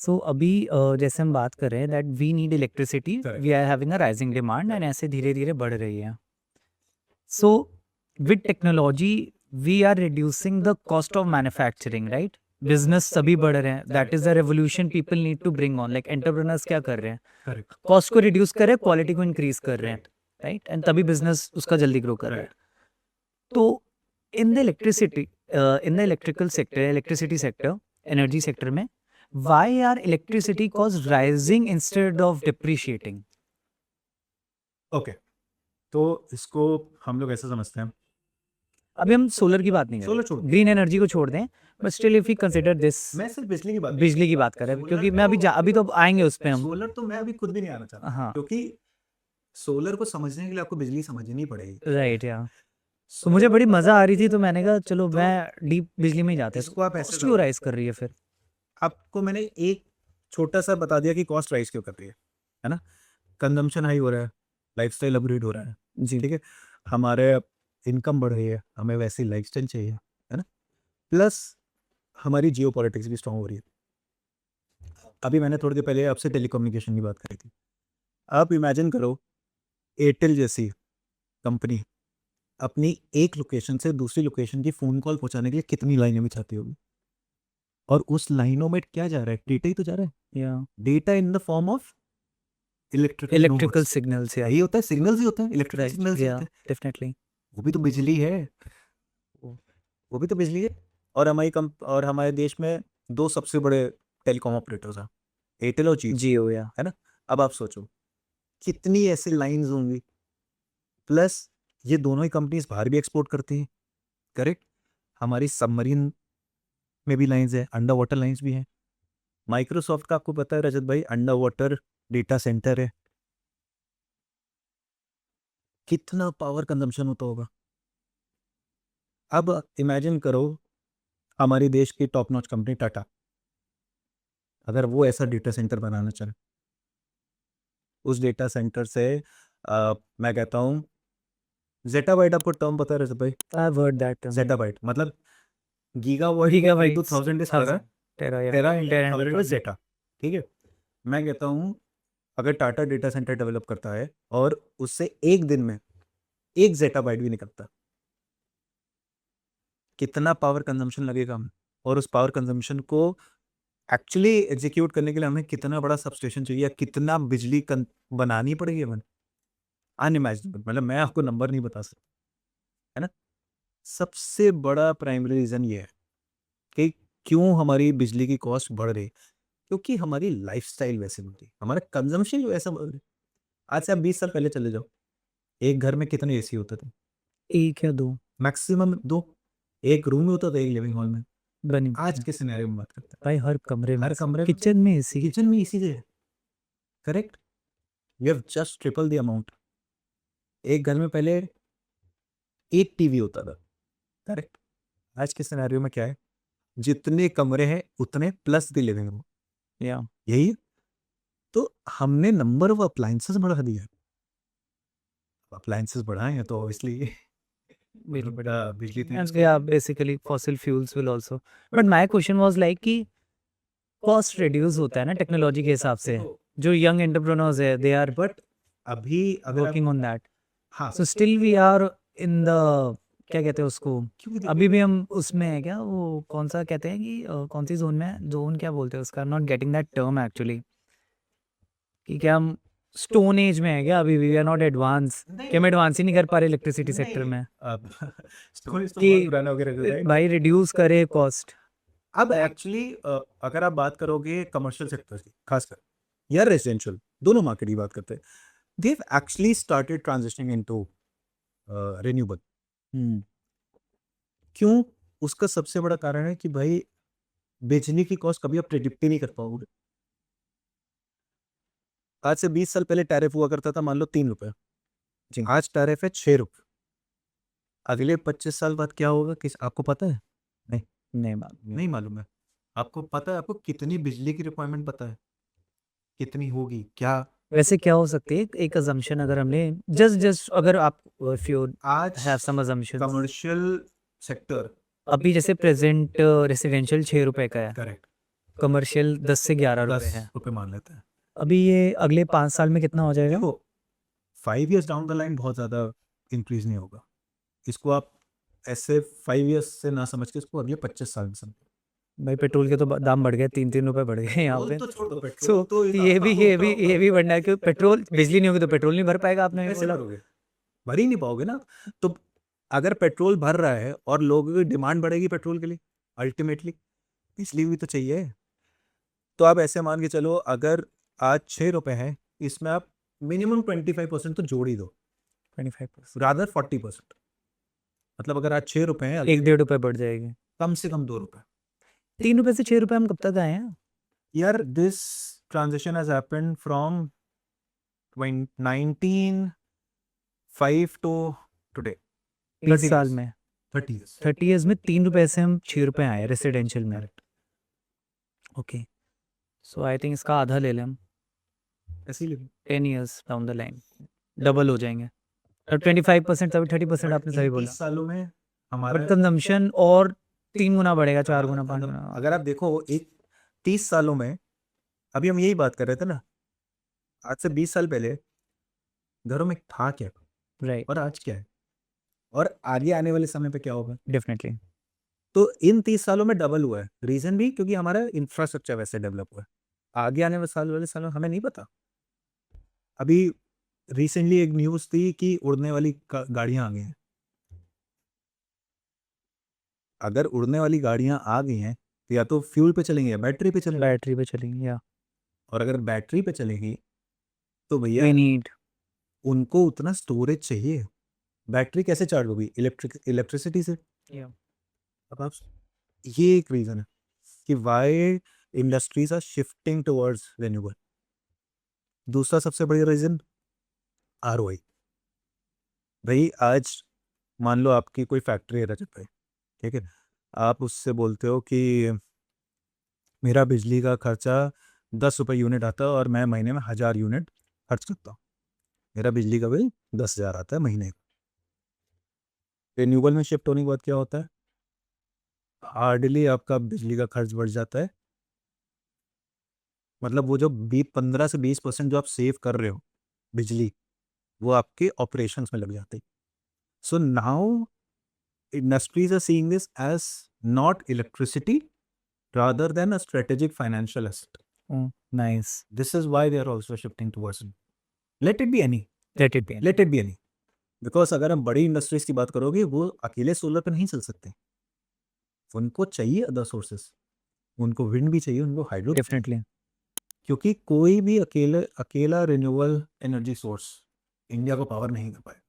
सो अभी जैसे हम बात कर रहे हैं that we need electricity, Correct. We are having a rising demand and ऐसे धीरे धीरे बढ़ रही है. So with technology we are reducing the cost of manufacturing, right? Business सभी बढ़ रहे हैं, that is the revolution people need to bring on. Like entrepreneurs क्या कर रहे हैं? करेक्ट. कॉस्ट को रिड्यूस कर रहे हैं, क्वालिटी को इंक्रीज कर रहे हैं, राइट? एंड तभी बिजनेस उसका जल्दी ग्रो कर रहा है. तो in the electricity, in the electrical sector, electricity sector, energy sector में why are electricity cost rising instead of depreciating? Okay, तो इसको हम लोग ऐसा समझते हैं. अभी हम सोलर की बात नहीं कर सोलर रहे, छोड़ दो. ग्रीन एनर्जी को छोड़ दें, but still if we consider this, मैं सिर्फ बिजली की बात बिजली की बात कर रहे हैं, क्योंकि मैं अभी तो आएंगे उस पे हम. सोलर तो मैं अभी खुद भी नहीं आना चाहता, हाँ, क्योंकि सोलर को समझने के लिए आपको बिजली समझनी पड़ेगी. राइट. या तो मुझे बड़ी मजा आ रही थी, तो मैंने कहा चलो मैं डीप बिजली में ही जाते हैं. इसको आप ऐसे कॉस्ट क्यों राइज कर रही है फिर? आपको मैंने एक छोटा सा बता दिया कि कॉस्ट राइज क्यों कर रही है ना. कंजम्पशन हाई हो रहा है, लाइफस्टाइल अपग्रेड हो रहा है, जी. ठीक है. हमारे इनकम बढ़ रही है, हमें वैसी लाइफस्टाइल चाहिए, है ना. प्लस हमारी जियो पॉलिटिक्स भी स्ट्रांग हो रही है. अभी मैंने थोड़ी देर पहले आपसे टेलीकम्युनिकेशन की बात करी थी. आप इमेजिन करो, एयरटेल जैसी कंपनी अपनी एक लोकेशन से दूसरी लोकेशन की फ़ोन कॉल पहुंचाने के लिए कितनी लाइनें बिछाती होगी, और उस लाइनों में क्या जा रहा है? डेटा ही तो जा रहा है. या data in the form of electrical signals. या यही होता है, सिग्नल्स ही होते हैं, इलेक्ट्रिकल राइट. सिग्नल्स ही या होते हैं. डेफिनेटली. वो भी तो बिजली है. वो वो भी तो बिजली है. और हमारे देश में दो सबसे बड़े टेलीकॉम ऑपरेटर्स हैं, एयरटेल और जियो, जियो. या है ना. अब आप सोचो कितनी ऐसी लाइंस होंगी. प्लस ये दोनों ही कंपनीज बाहर भी एक्सपोर्ट करती हैं, करेक्ट. हमारी सबमरीन में भी लाइंस है, अंडर वाटर लाइंस भी हैं. माइक्रोसॉफ्ट का आपको पता है रजत भाई, अंडर वाटर डेटा सेंटर है. कितना पावर कंजम्पशन होता होगा. अब इमेजिन करो, हमारे देश की टॉप नॉच कंपनी टाटा, अगर वो ऐसा डेटा सेंटर बनाना चाहे, उस डेटा सेंटर से मैं कहता हूँ जेटाबाइट, आपको टर्म पता है रजत भाई? I have heard that. Zettabyte मतलब गीगाबाइट Gigabytes, 2000 इज टेरा. या टेरा टेरा. जेटा, ठीक है. मैं कहता हूँ अगर टाटा डेटा सेंटर डेवलप करता है और उससे एक दिन में 1 जेटाबाइट भी निकलता, कितना पावर कंजम्पशन लगेगा हमें. और उस पावर कंजम्पशन को एक्चुअली एग्जीक्यूट करने के लिए हमें कितना बड़ा सबस्टेशन चाहिए, कितना बिजली बनानी पड़ेगी हमें. अनइमेजिनेबल. मतलब मैं आपको नंबर नहीं बता सकता, है ना. सबसे बड़ा प्राइमरी रीजन ये है कि क्यों हमारी बिजली की कॉस्ट बढ़ रही, क्योंकि हमारी लाइफस्टाइल वैसे बढ़ रही, हमारा कंजम्पशन वैसा बढ़ रहा है. आज से आप 20 साल पहले चले जाओ, एक घर में कितने एसी होते थे? एक या दो. मैक्सिमम 2. एक रूम में होता था, एक लिविंग हॉल में. बनी आज के सिनेरियो में बात करते भाई हर कमरे में, हर कमरे में. किचन में एसी. हैं, किचन में एसी है, correct. You have just triple the amount. एक घर में पहले एक टीवी होता था, करेक्ट. आज के सिनेरियो में क्या है? जितने कमरे हैं उतने प्लस द लिविंग रूम. या यही है. तो हमने नंबर ऑफ अप्लायंसेस बढ़ा दिया. अप्लायंसेस बढ़ाए हैं तो ऑब्वियसली बिजली तो use yeah, basically fossil fuels will also. But my question was like कि कॉस्ट रिड्यूस होता है ना टेक्नोलॉजी के हिसाब से. जो यंग एंटरप्रेन्योर्स है, दे आर बट अभी अगर वर्किंग ऑन दैट. हाँ, so still we are in the, क्या कहते हैं उसको, क्योंकि अभी भी हम उसमें है क्या, वो कौन सा कहते हैं कि कौन सी जोन में है, जोन क्या बोलते हैं उसका, not getting that term actually, कि क्या हम स्टोन एज में है क्या अभी भी, वी आर नॉट एडवांस, कि हम एडवांस ही नहीं कर पा रहे इलेक्ट्रिसिटी सेक्टर में अब कि भाई रिड्यूस करे कॉस्ट. अब एक्चुअली अगर आप बात करोगे कमर्शियल सेक्टर की खासकर या रेजिडेंशियल, दोनों मार्केट की बात करते हैं, they have actually started transitioning into renewable. क्यों? उसका सबसे बड़ा कारण है कि भाई बिजली की कॉस्ट कभी आप प्रेडिक्ट ही नहीं कर पाओगे. आज से 20 साल पहले टैरिफ हुआ करता था, मान लो 3 रुपए. जी. आज टैरिफ है 6 रुपए. अगले 25 साल बाद क्या होगा, किस आपको पता है? नहीं मालूम है. आपको पता है, आपको कितनी बिजली की रिक्वायरमेंट पता है, कितनी होगी क्या? वैसे क्या हो सकती है एक अजम्पशन, अगर हमने जस्ट अगर आप इफ यू आज have some assumption, commercial sector अभी जैसे प्रेजेंट रेसिडेंशियल 6 रुपए का है, करेक्ट कमर्शियल 10 से 11 रुपए 10 है। रुपए मान लेते हैं। अभी ये अगले 5 साल में कितना हो जाएगा? देखो 5 इयर्स डाउन द लाइन बहुत ज़्यादा इंक्रीज नहीं होगा। इसको आप ऐसे 5 इयर्स से ना समझ के इसको अगले 25 साल में समझो। भाई पेट्रोल के तो दाम बढ़ गए, 3-3 रुपए बढ़ गए यहाँ पे। तो छोड़ दो सो पेट्रोल तो ये भी बढ़ना है क्योंकि पेट्रोल बिजली नहीं होगी तो पेट्रोल नहीं भर पाएगा, आपने कैसे बोला। भरोगे? भर ही नहीं पाओगे ना। तो अगर पेट्रोल भर रहा है और लोगों की डिमांड बढ़ेगी पेट्रोल के लिए, अल्टीमेटली बिजली भी तो चाहिए। तो आप ऐसे मान के चलो, अगर आज 6 रुपए है, इसमें आप मिनिमम 25% तो जोड़ ही दो, 25%। रादर 40%। मतलब अगर आज 6 रुपए हैं, 1-1.5 रुपए बढ़ जाएगी। कम से कम 2 रुपए। 3 रुपए से 6 रुपए हम कब तक आए हैं? यार this transition has happened from 1905 to today, 30 साल में, 30 years। 30 इयर्स में 3 रुपए से हम 6 रुपए आए रेसिडेंशियल में। ओके, सो आई थिंक इसका आधा ले लें हम। ऐसे ही 10 years down the line double हो जाएंगे। अब 25% तभी 30% आपने सही बोला। 30 सालों में बट हमारा कंजम्पशन और 3 गुना बढ़ेगा, 4 गुना, 5 गुना। अगर आप देखो एक 30 सालों में, अभी हम यही बात कर रहे थे ना, आज से 20 साल पहले घरों में था क्या राइट, और आज क्या है, और आगे आने वाले समय पे क्या होगा। डेफिनेटली। तो इन 30 सालों में डबल हुआ है। रीजन भी क्योंकि हमारा इंफ्रास्ट्रक्चर वैसे डेवलप हुआ है। आगे आने वाले सालों हमें नहीं पता। अभी रिसेंटली एक न्यूज़ थी कि उड़ने वाली गाड़ियां आ गई हैं। अगर उड़ने वाली गाड़ियां आ गई हैं तो या तो फ्यूल पे चलेंगे या बैटरी पे चलेंगे। बैटरी पे चलेंगे या और अगर बैटरी पे चलेगी तो भैया वी नीड। उनको उतना स्टोरेज चाहिए। बैटरी कैसे चार्ज होगी? इलेक्ट्रिसिटी से। अब आप, ये एक रीज़न है कि why industries are shifting towards renewable. दूसरा सबसे बड़ी रीज़न आरओआई। भाई आज मान लो आपकी कोई फैक्ट्री है रजत भाई, ठीक है, आप उससे बोलते हो कि मेरा बिजली का खर्चा 10 रुपये यूनिट आता है और मैं महीने में 1000 यूनिट खर्च करता हूँ, मेरा बिजली का बिल 10,000 आता है महीने का। रिन्यूएबल में शिफ्ट होने के बाद क्या होता है? हार्डली आपका बिजली का खर्च बढ़ जाता है। मतलब वो जो 15 से 20% जो आप सेव कर रहे हो बिजली, वो आपके ऑपरेशंस में लग जाते हैं। So now industries are seeing this as not electricity rather than a strategic financial asset. Nice, This is why they are also shifting towards it. Let it be any. Let it be. Let it be any. Because अगर हम बड़ी industries की बात करोगे, वो अकेले solar पे नहीं चल सकते। उनको चाहिए अदर सोर्सेस, उनको विंड भी चाहिए, उनको हाइड्रो, डेफिनेटली। क्योंकि कोई भी अकेला रिन्यूएबल एनर्जी सोर्स इंडिया को पावर नहीं कर पाएगा।